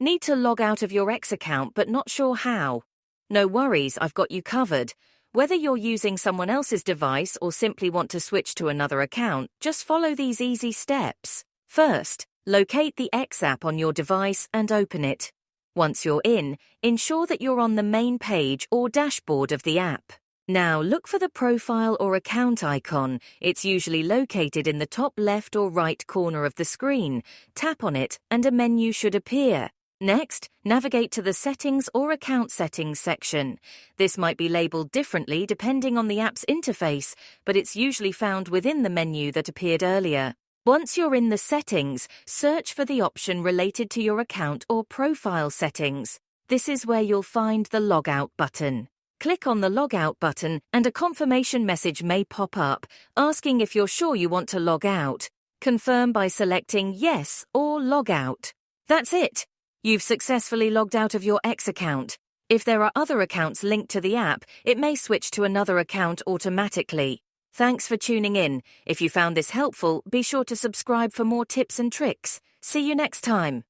Need to log out of your X account but not sure how? No worries, I've got you covered. Whether you're using someone else's device or simply want to switch to another account, just follow these easy steps. First, locate the X app on your device and open it. Once you're in, ensure that you're on the main page or dashboard of the app. Now look for the profile or account icon. It's usually located in the top left or right corner of the screen. Tap on it and a menu should appear. Next, navigate to the Settings or Account Settings section. This might be labeled differently depending on the app's interface, but it's usually found within the menu that appeared earlier. Once you're in the settings, search for the option related to your account or profile settings. This is where you'll find the Logout button. Click on the Logout button and a confirmation message may pop up, asking if you're sure you want to log out. Confirm by selecting Yes or Logout. That's it! You've successfully logged out of your X account. If there are other accounts linked to the app, it may switch to another account automatically. Thanks for tuning in. If you found this helpful, be sure to subscribe for more tips and tricks. See you next time.